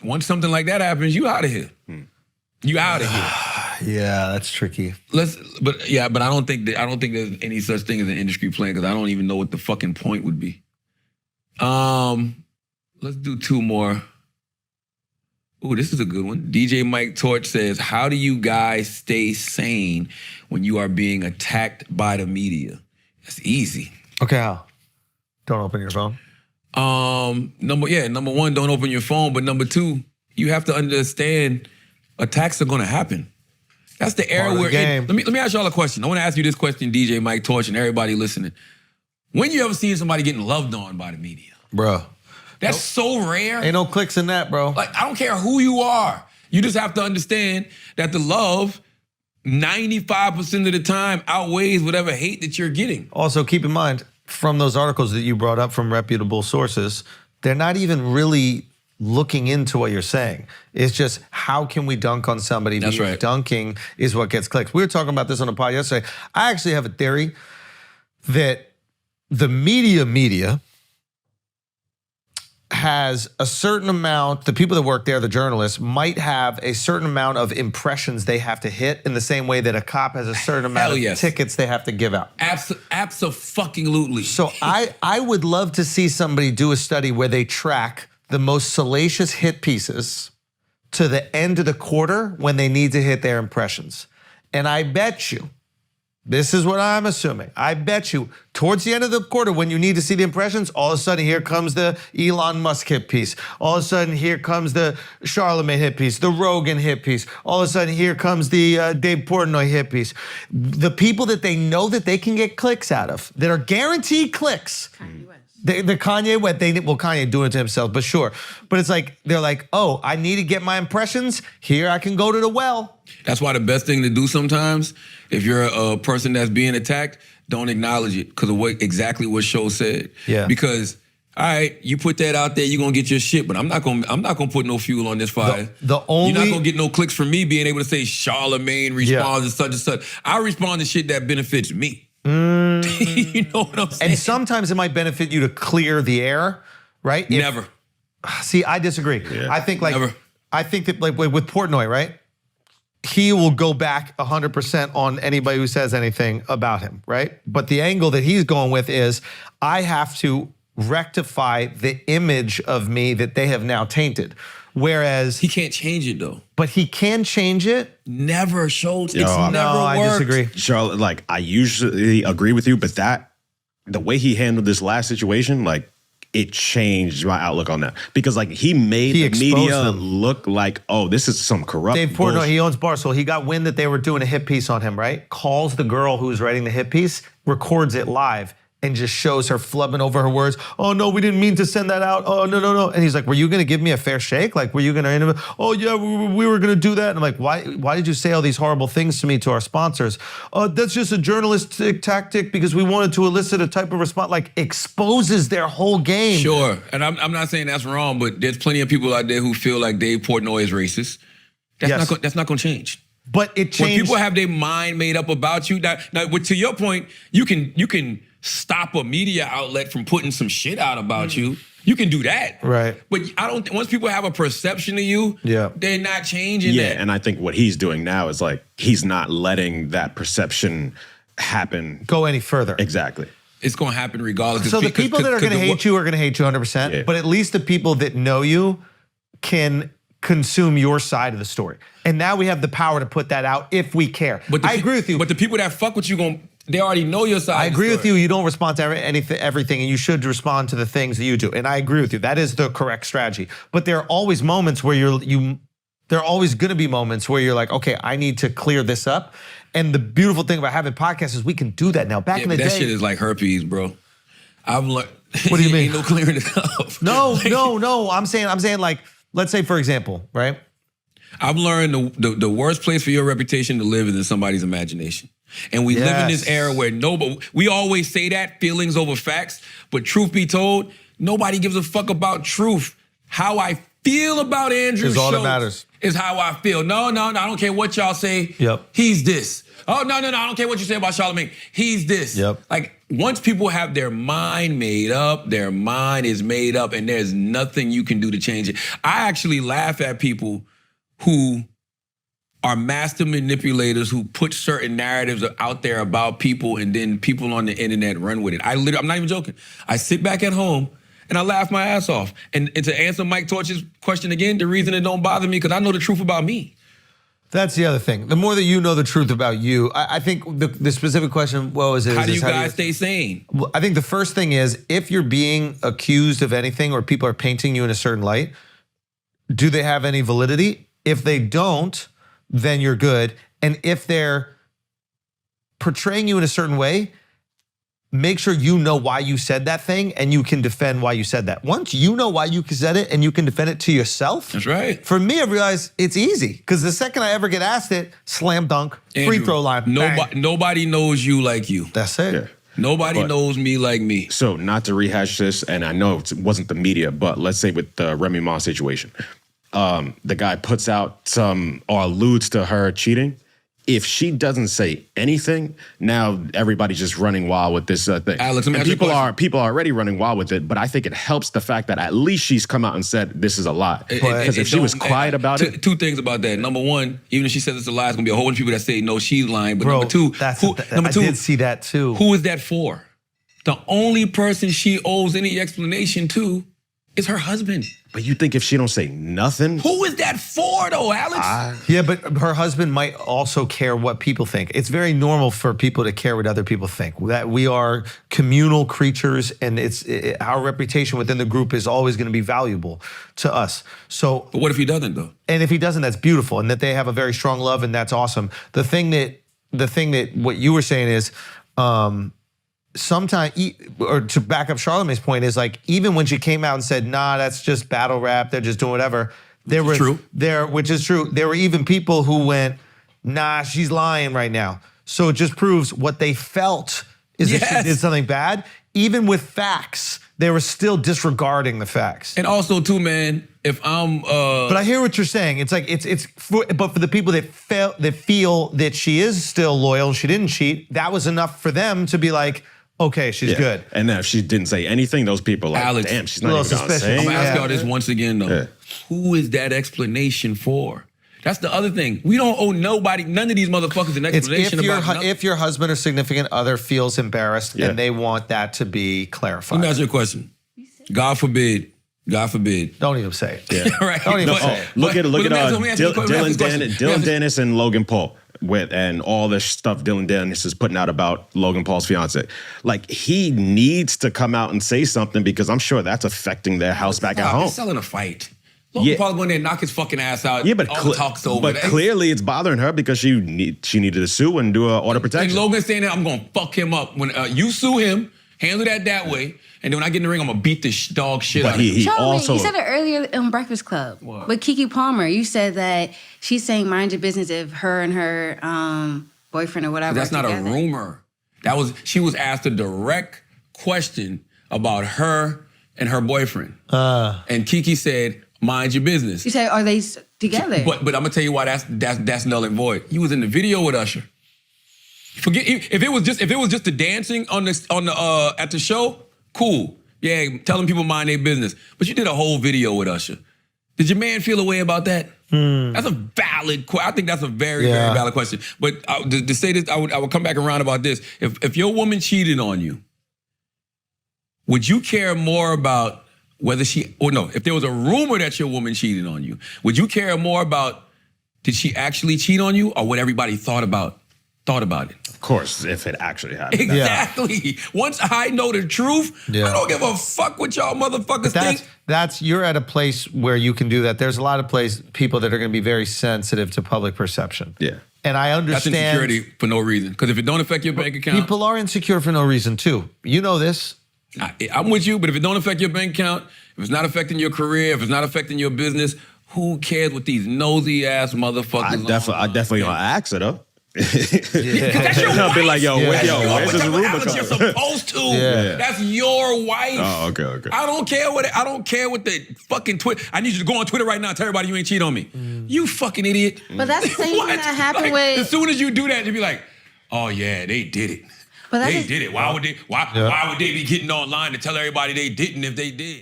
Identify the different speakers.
Speaker 1: once something like that happens, you out of here. You out of here.
Speaker 2: Yeah, that's tricky.
Speaker 1: But I don't think there's any such thing as an industry plan because I don't even know what the fucking point would be. Let's do 2 more. Ooh, this is a good one. DJ Mike Torch says, how do you guys stay sane when you are being attacked by the media? That's easy.
Speaker 2: Okay, how? Don't open your phone.
Speaker 1: Number 1, don't open your phone. But number 2, you have to understand attacks are going to happen. That's the era we're in. Let me ask y'all a question. I want to ask you this question, DJ Mike Torch and everybody listening. When you ever seen somebody getting loved on by the media?
Speaker 2: Bro.
Speaker 1: That's so rare.
Speaker 2: Ain't no clicks in that, bro.
Speaker 1: Like, I don't care who you are. You just have to understand that the love 95% of the time outweighs whatever hate that you're getting.
Speaker 2: Also, keep in mind, from those articles that you brought up from reputable sources, they're not even really looking into what you're saying. It's just, how can we dunk on somebody?
Speaker 1: That's right.
Speaker 2: Dunking is what gets clicks. We were talking about this on a pod yesterday. I actually have a theory that the media has a certain amount, the people that work there, the journalists, might have a certain amount of impressions they have to hit in the same way that a cop has a certain amount of tickets they have to give out.
Speaker 1: Abso-fucking-lutely.
Speaker 2: So I would love to see somebody do a study where they track the most salacious hit pieces to the end of the quarter when they need to hit their impressions. And I bet you, this is what I'm assuming, I bet you towards the end of the quarter when you need to see the impressions, all of a sudden here comes the Elon Musk hit piece. All of a sudden here comes the Charlamagne hit piece, the Rogan hit piece. All of a sudden here comes the Dave Portnoy hit piece. The people that they know that they can get clicks out of, that are guaranteed clicks.
Speaker 3: Kanye West.
Speaker 2: The Kanye West, Kanye doing it to himself, but sure. But it's like, they're like, oh, I need to get my impressions. Here I can go to the well.
Speaker 1: That's why the best thing to do sometimes, if you're a person that's being attacked, don't acknowledge it because of exactly what Show said.
Speaker 2: Yeah.
Speaker 1: Because, all right, you put that out there, you're gonna get your shit, but I'm not gonna put no fuel on this fire. You're not gonna get no clicks from me being able to say Charlamagne responds to such and such. I respond to shit that benefits me. You know what I'm saying?
Speaker 2: And sometimes it might benefit you to clear the air, right?
Speaker 1: Never.
Speaker 2: See, I disagree.
Speaker 1: Yeah.
Speaker 2: I think
Speaker 1: Never.
Speaker 2: I think that like with Portnoy, right? He will go back 100% on anybody who says anything about him, right? But the angle that he's going with is, I have to rectify the image of me that they have now tainted. Whereas
Speaker 1: he can't change it though.
Speaker 2: But he can change it.
Speaker 1: Never, Shultz.
Speaker 2: It's never worked. I disagree.
Speaker 4: Charlotte, like, I usually agree with you, but the way he handled this last situation, like, it changed my outlook on that. Because, like, he made the media look like, oh, this is some corrupt
Speaker 2: Dave Portnoy, he owns Barstool. He got wind that they were doing a hit piece on him, right? Calls the girl who's writing the hit piece, records it live, and just shows her flubbing over her words. Oh, no, we didn't mean to send that out. Oh, no. And he's like, were you going to give me a fair shake? Like, were you going to, oh, yeah, we were going to do that. And I'm like, why did you say all these horrible things to me, to our sponsors? That's just a journalistic tactic because we wanted to elicit a type of response, like exposes their whole game.
Speaker 1: Sure, and I'm not saying that's wrong, but there's plenty of people out there who feel like Dave Portnoy is racist. That's not going to change.
Speaker 2: But it changed.
Speaker 1: When people have their mind made up about you, now to your point, you can stop a media outlet from putting some shit out about you. You can do that.
Speaker 2: Right.
Speaker 1: But once people have a perception of you, they're not changing that.
Speaker 4: Yeah, and I think what he's doing now is like, he's not letting that perception happen.
Speaker 2: Go any further.
Speaker 4: Exactly.
Speaker 1: It's going to happen regardless.
Speaker 2: So the people that are going to hate you are going to hate you 100%,
Speaker 4: Yeah.
Speaker 2: but at least the people that know you can consume your side of the story. And now we have the power to put that out if we care.
Speaker 1: But
Speaker 2: I agree with you.
Speaker 1: But the people that fuck with you, they already know your side.
Speaker 2: I
Speaker 1: of the
Speaker 2: agree with
Speaker 1: story.
Speaker 2: you. You don't respond to everything, and you should respond to the things that you do. And I agree with you. That is the correct strategy. But there are always moments where there are always going to be moments where you're like, okay, I need to clear this up. And the beautiful thing about having podcasts is we can do that now. Back in the day,
Speaker 1: that shit is like herpes, bro. I've learned.
Speaker 2: What do you mean?
Speaker 1: Ain't no clearing it up.
Speaker 2: No. I'm saying like, let's say for example, right?
Speaker 1: I've learned the worst place for your reputation to live is in somebody's imagination. And we live in this era where we always say that, feelings over facts, but truth be told, nobody gives a fuck about truth. How I feel about Andrew
Speaker 2: Is all that
Speaker 1: Schultz
Speaker 2: matters.
Speaker 1: is how I feel. No, I don't care what y'all say.
Speaker 2: Yep.
Speaker 1: He's this. Oh, no, I don't care what you say about Charlamagne. He's this.
Speaker 2: Yep.
Speaker 1: Like, once people have their mind made up, their mind is made up, and there's nothing you can do to change it. I actually laugh at people who are master manipulators who put certain narratives out there about people, and then people on the internet run with it. I'm not even joking. I sit back at home and I laugh my ass off. And to answer Mike Torch's question again, the reason it don't bother me, because I know the truth about me.
Speaker 2: That's the other thing. The more that you know the truth about you, I think the specific question, what was it?
Speaker 1: How do you guys stay sane?
Speaker 2: Well, I think the first thing is, if you're being accused of anything or people are painting you in a certain light, do they have any validity? If they don't, then you're good. And if they're portraying you in a certain way, make sure you know why you said that thing and you can defend why you said that. Once you know why you said it and you can defend it to yourself.
Speaker 1: That's right.
Speaker 2: For me, I realized it's easy, because the second I ever get asked it, slam dunk,
Speaker 1: Andrew,
Speaker 2: free throw line.
Speaker 1: Nobody knows you like you.
Speaker 2: That's it.
Speaker 4: Yeah.
Speaker 1: Nobody knows me like me.
Speaker 4: So not to rehash this, and I know it wasn't the media, but let's say with the Remy Ma situation, the guy puts out some or alludes to her cheating. If she doesn't say anything, now everybody's just running wild with this thing.
Speaker 1: Alex, let me
Speaker 4: and
Speaker 1: ask you a question.
Speaker 4: people are already running wild with it, but I think it helps the fact that at least she's come out and said this is a lie. Because if she was quiet about it.
Speaker 1: Two things about that. Number one, even if she says it's a lie, it's gonna be a whole bunch of people that say no, she's lying. But
Speaker 2: Bro,
Speaker 1: number two,
Speaker 2: I did see that too.
Speaker 1: Who is that for? The only person she owes any explanation to is her husband.
Speaker 4: But you think if she don't say nothing?
Speaker 1: Who is that for though, Alex?
Speaker 2: Yeah, but her husband might also care what people think. It's very normal for people to care what other people think. That we are communal creatures, and our reputation within the group is always going to be valuable to us. So,
Speaker 1: But what if he doesn't though?
Speaker 2: and if he doesn't, that's beautiful, and that they have a very strong love, and that's awesome. The thing that what you were saying is, sometimes, or to back up Charlamagne's point, is like, even when she came out and said, nah, that's just battle rap, they're just doing whatever. Which is true. There were even people who went, nah, she's lying right now. So it just proves what they felt is that she did something bad. Even with facts, they were still disregarding the facts.
Speaker 1: And also too, man, if I'm
Speaker 2: But I hear what you're saying. It's like but for the people that feel that she is still loyal, she didn't cheat, that was enough for them to be like, okay, she's good.
Speaker 4: And then if she didn't say anything, those people are like,
Speaker 1: Alex,
Speaker 4: damn, she's not even gonna say.
Speaker 1: I'm gonna ask y'all this once again though.
Speaker 4: Yeah.
Speaker 1: Who is that explanation for? That's the other thing. We don't owe nobody, none of these motherfuckers an explanation about
Speaker 2: if your husband or significant other feels embarrassed and they want that to be clarified.
Speaker 1: Let me ask you a question. God forbid.
Speaker 2: Don't even say it.
Speaker 1: Yeah. Right.
Speaker 2: Don't even say it.
Speaker 4: Look at Dylan Dennis and Logan Paul and all the stuff Dylan Dennis is putting out about Logan Paul's fiance. Like, he needs to come out and say something, because I'm sure that's affecting their house back at home.
Speaker 1: He's selling a fight. Logan Paul going there and knock his fucking ass out.
Speaker 4: Yeah, but
Speaker 1: all the talk's over.
Speaker 4: But clearly it's bothering her because she needed to sue and do an order of protection.
Speaker 1: And Logan's saying that I'm gonna fuck him up. When you sue him, handle that way, and then when I get in the ring, I'm gonna beat the dog shit out of him.
Speaker 3: You said it earlier on Breakfast Club with Keke Palmer. You said that she's saying mind your business if her and her boyfriend or whatever.
Speaker 1: That's not a rumor. She was asked a direct question about her and her boyfriend, and Keke said, mind your business.
Speaker 3: You said, are they together?
Speaker 1: But I'm gonna tell you why that's null and void. You was in the video with Usher. Forget if it was just the dancing on the at the show. Cool, yeah, telling people mind their business. But you did a whole video with Usher. Did your man feel a way about that? That's a valid question. I think that's a very valid question. But to say this, I would come back around about this. If your woman cheated on you, would you care more about whether if there was a rumor that your woman cheated on you, would you care more about did she actually cheat on you or what everybody thought about it?
Speaker 4: Of course, if it actually happened.
Speaker 1: Exactly. Yeah. Once I know the truth, I don't give a fuck what y'all motherfuckers think.
Speaker 2: You're at a place where you can do that. There's a lot of people that are going to be very sensitive to public perception.
Speaker 4: Yeah.
Speaker 2: And I understand.
Speaker 1: That's insecurity for no reason. Because if it don't affect your bank account.
Speaker 2: People are insecure for no reason too. You know this.
Speaker 1: I'm with you, but if it don't affect your bank account, if it's not affecting your career, if it's not affecting your business, who cares what these nosy ass motherfuckers
Speaker 4: I definitely gonna ask it though.
Speaker 1: That's your
Speaker 4: I'll be like, yo, where's this
Speaker 1: whatever
Speaker 4: Rubicon?
Speaker 1: Alex you're supposed to.
Speaker 2: Yeah.
Speaker 1: That's your wife.
Speaker 4: Oh, okay.
Speaker 1: I don't care what the fucking Twitter. I need you to go on Twitter right now and tell everybody you ain't cheat on me. You fucking idiot.
Speaker 3: But that's the same thing that happened with.
Speaker 1: As soon as you do that, you'll be like, oh yeah, they did it. They did it. Why would they be getting online to tell everybody they didn't if they did?